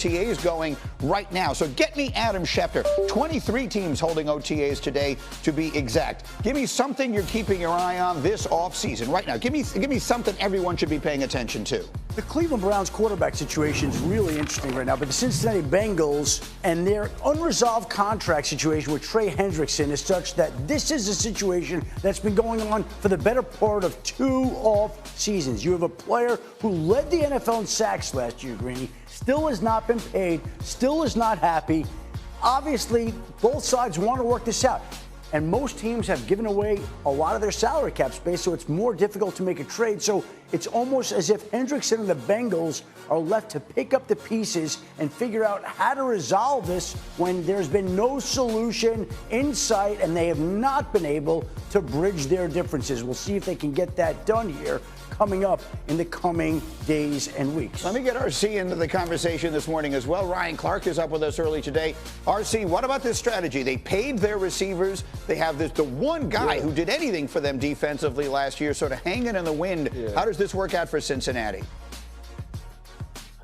OTAs going right now. So get me Adam Schefter. 23 teams holding OTAs today, to be exact. Give me something you're keeping your eye on this offseason right now. Give me something everyone should be paying attention to. The Cleveland Browns quarterback situation is really interesting right now, but the Cincinnati Bengals and their unresolved contract situation with Trey Hendrickson is such that this is a situation that's been going on for the better part of 2 off seasons. You have a player who led the NFL in sacks last year, Greeny, still has not been paid, still is not happy. Obviously, both sides want to work this out. And most teams have given away a lot of their salary cap space, so it's more difficult to make a trade. So it's almost as if Hendrickson and the Bengals are left to pick up the pieces and figure out how to resolve this when there's been no solution in sight and they have not been able to bridge their differences. We'll see if they can get that done here coming up in the coming days and weeks. Let me get RC into the conversation this morning as well. Ryan Clark is up with us early today. RC, what about this strategy? They paid their receivers. They have the one guy who did anything for them defensively last year, sort of hanging in the wind. How does this work out for Cincinnati?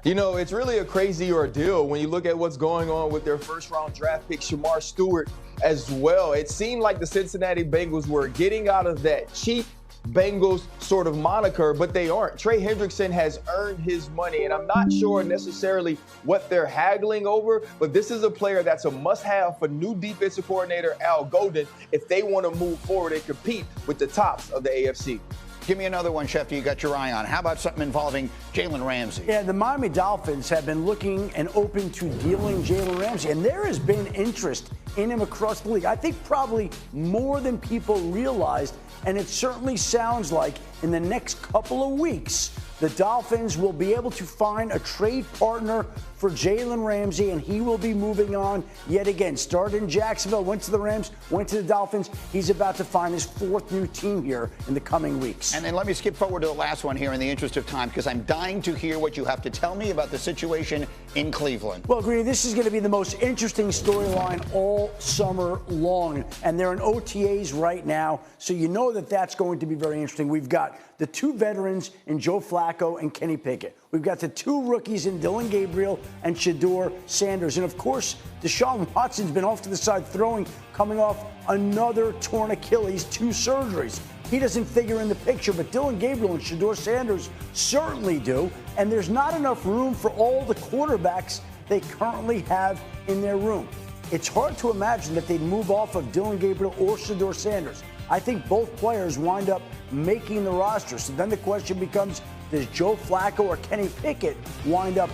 You know, it's really a crazy ordeal when you look at what's going on with their first-round draft pick, Shamar Stewart, as well. It seemed like the Cincinnati Bengals were getting out of that cheap Bengals sort of moniker, but they aren't. Trey Hendrickson has earned his money, and I'm not sure necessarily what they're haggling over, but this is a player that's a must-have for new defensive coordinator Al Golden if they want to move forward and compete with the tops of the AFC. Give me another one, Schefter, you got your eye on. How about something involving Jalen Ramsey? Yeah, the Miami Dolphins have been looking and open to dealing Jalen Ramsey, and there has been interest in him across the league. I think probably more than people realized, and it certainly sounds like in the next couple of weeks, the Dolphins will be able to find a trade partner for Jalen Ramsey, and he will be moving on yet again. Started in Jacksonville, went to the Rams, went to the Dolphins. He's about to find his 4th new team here in the coming weeks. And then let me skip forward to the last one here in the interest of time, because I'm dying to hear what you have to tell me about the situation in Cleveland. Well, Greeny, this is going to be the most interesting storyline all summer long, and they're in OTAs right now, so you know that that's going to be very interesting. We've got the 2 veterans in Joe Flacco and Kenny Pickett. We've got the 2 rookies in Dillon Gabriel and Shedeur Sanders. And, of course, Deshaun Watson's been off to the side throwing, coming off another torn Achilles, 2 surgeries. He doesn't figure in the picture, but Dillon Gabriel and Shedeur Sanders certainly do. And there's not enough room for all the quarterbacks they currently have in their room. It's hard to imagine that they'd move off of Dillon Gabriel or Shedeur Sanders. I think both players wind up making the roster. So then the question becomes, does Joe Flacco or Kenny Pickett wind up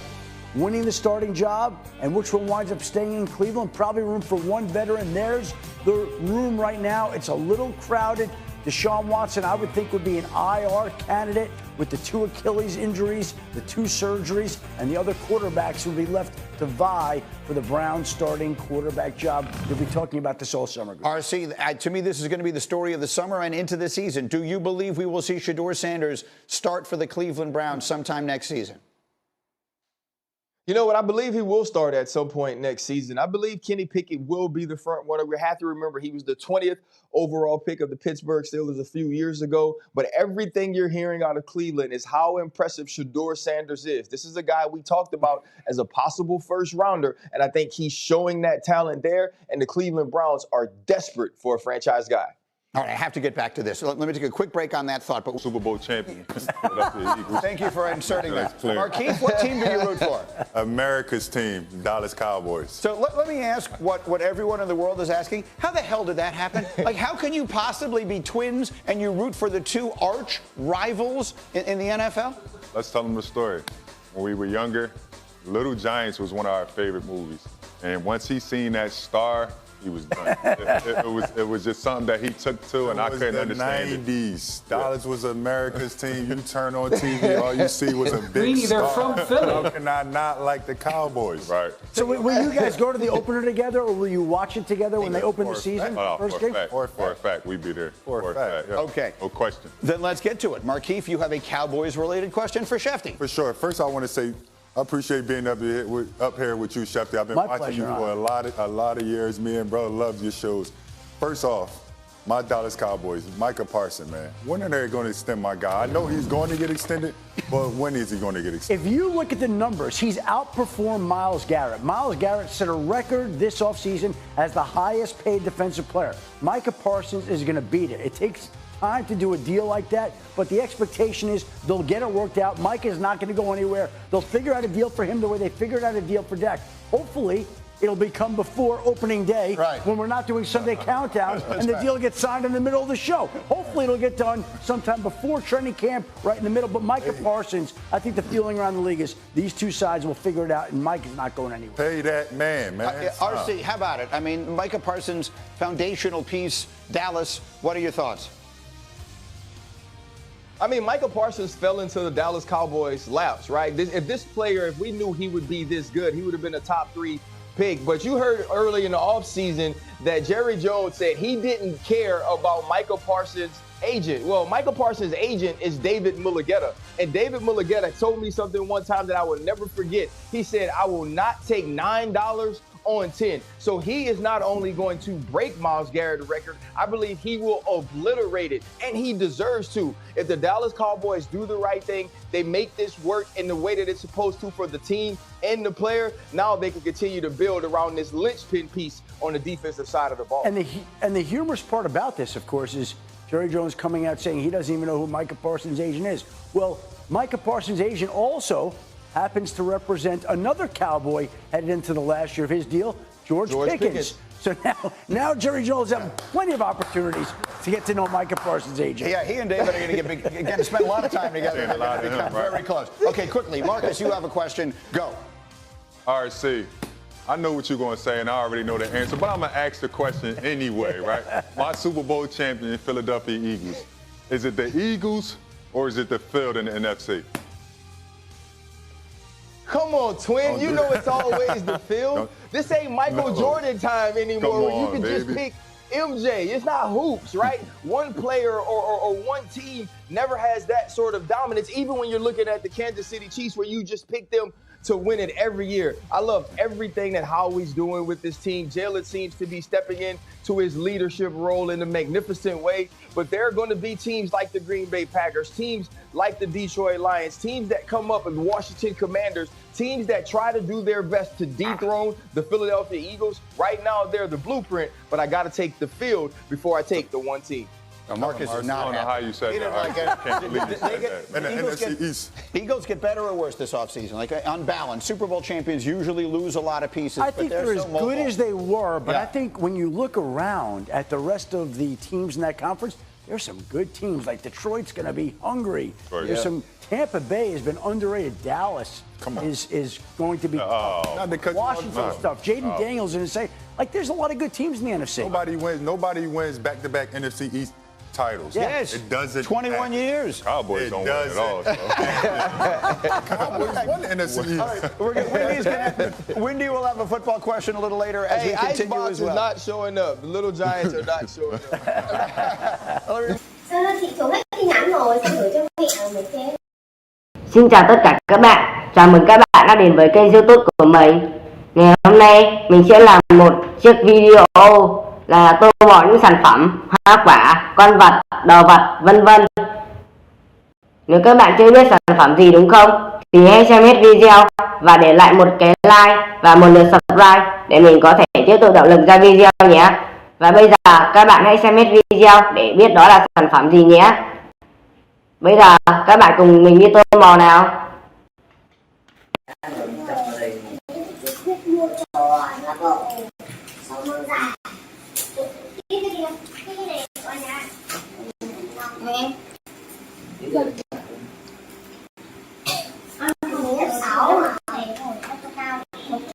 winning the starting job? And which one winds up staying in Cleveland? Probably room for one veteran. There's the room right now. It's a little crowded. Deshaun Watson, I would think, would be an IR candidate with the 2 Achilles injuries, the 2 surgeries, and the other quarterbacks will be left to vie for the Browns starting quarterback job. We'll be talking about this all summer. RC, to me, this is going to be the story of the summer and into the season. Do you believe we will see Shedeur Sanders start for the Cleveland Browns sometime next season? You know what? I believe he will start at some point next season. I believe Kenny Pickett will be the front runner. We have to remember he was the 20th overall pick of the Pittsburgh Steelers a few years ago. But everything you're hearing out of Cleveland is how impressive Shedeur Sanders is. This is a guy we talked about as a possible first rounder, and I think he's showing that talent there, and the Cleveland Browns are desperate for a franchise guy. All right, I have to get back to this. Let me take a quick break on that thought. But Super Bowl champion. Thank you for inserting that. Clear. Markeith, what team do you root for? America's team, Dallas Cowboys. So let me ask what everyone in the world is asking. How the hell did that happen? Like, how can you possibly be twins and you root for the 2 arch rivals in the NFL? Let's tell them the story. When we were younger, Little Giants was one of our favorite movies. And once he seen that star, he was done. It was just something that he took to, and I couldn't understand it. The 90s. Dallas was America's team. You turn on TV, all you see was a big Greeny, star. they're from Philly. How can I not like the Cowboys? Right. So will you guys go to the opener together, or will you watch it together when they open the season? First game? For a fact, we'd be there. For a fact. Yeah. Okay. No question. Then let's get to it. Markeith, you have a Cowboys-related question for Shefty. For sure. First, I want to say I appreciate being up here with you, Shefty. I've been watching you for a lot of years. Me and brother loves your shows. First off, My Dallas Cowboys, Micah Parsons, man. When are they going to extend my guy? I know he's going to get extended, but when is he going to get extended? If you look at the numbers, he's outperformed Myles Garrett. Myles Garrett set a record this offseason as the highest paid defensive player. Micah Parsons is going to beat it. It takes time to do a deal like that, but the expectation is they'll get it worked out. Micah is not going to go anywhere. They'll figure out a deal for him the way they figured out a deal for Dak. Hopefully, it'll become before opening day when we're not doing Sunday countdown and the deal gets signed in the middle of the show. Hopefully it'll get done sometime before training camp, right in the middle. But Micah Parsons, I think the feeling around the league is these two sides will figure it out, and Mike is not going anywhere. Pay that man. RC, how about it? I mean, Micah Parsons, foundational piece, Dallas. What are your thoughts? I mean, Micah Parsons fell into the Dallas Cowboys' laps, right? If we knew he would be this good, he would have been a top 3 pick. But you heard early in the offseason that Jerry Jones said he didn't care about Micah Parsons' agent. Well, Micah Parsons' agent is David Mulligetta. And David Mulligetta told me something one time that I will never forget. He said, I will not take $9 on 10. So he is not only going to break Myles Garrett's record, I believe he will obliterate it, and he deserves to. If the Dallas Cowboys do the right thing, they make this work in the way that it's supposed to for the team and the player, now they can continue to build around this linchpin piece on the defensive side of the ball. And the humorous part about this, of course, is Jerry Jones coming out saying he doesn't even know who Micah Parsons' agent is. Well, Micah Parsons' agent also happens to represent another Cowboy headed into the last year of his deal, George Pickens. So now Jerry Jones has plenty of opportunities to get to know Micah Parsons' agent. Yeah, he and David are going to spend a lot of time together. They're going to become very close. Okay, quickly, Marcus, you have a question. Go. RC, I know what you're going to say, and I already know the answer, but I'm going to ask the question anyway, right? My Super Bowl champion, Philadelphia Eagles. Is it the Eagles or is it the field in the NFC? Come on, twin. You know it's always the field. This ain't Michael Jordan time anymore where you can just pick MJ. It's not hoops, right? One player or one team never has that sort of dominance, even when you're looking at the Kansas City Chiefs where you just pick them to win it every year. I love everything that Howie's doing with this team. Jalen seems to be stepping in to his leadership role in a magnificent way. But there are going to be teams like the Green Bay Packers, teams like the Detroit Lions, teams that come up with Washington Commanders, teams that try to do their best to dethrone the Philadelphia Eagles. Right now, they're the blueprint, but I got to take the field before I take the one team. Now, Marcus is not I don't know how you said that. I can't believe you said that. And the NFC East. Eagles get better or worse this offseason? Like, on balance, Super Bowl champions usually lose a lot of pieces. I think they're as good as they were, but I think when you look around at the rest of the teams in that conference, there's some good teams. Like Detroit's going to be hungry. There's some. Tampa Bay has been underrated. Dallas is going to be Washington stuff. Jayden Daniels and say like there's a lot of good teams in the NFC. Nobody wins back-to-back NFC East titles. Yes. It doesn't. 21 years. Cowboys don't win at all. So. Cowboys won the NFC East. All right, Wendy will have a football question a little later as we continue Icebox as well. is not showing up. The Little Giants are not showing up. Xin chào tất cả các bạn, chào mừng các bạn đã đến với kênh YouTube của mình. Ngày hôm nay mình sẽ làm một chiếc video là tô màu những sản phẩm, hoa quả, con vật, đồ vật, vân vân. Nếu các bạn chưa biết sản phẩm gì đúng không, thì hãy xem hết video và để lại một cái like và một lượt subscribe để mình có thể tiếp tục động lực ra video nhé. Và bây giờ các bạn hãy xem hết video để biết đó là sản phẩm gì nhé. Bây giờ các bạn cùng mình đi tô màu nào.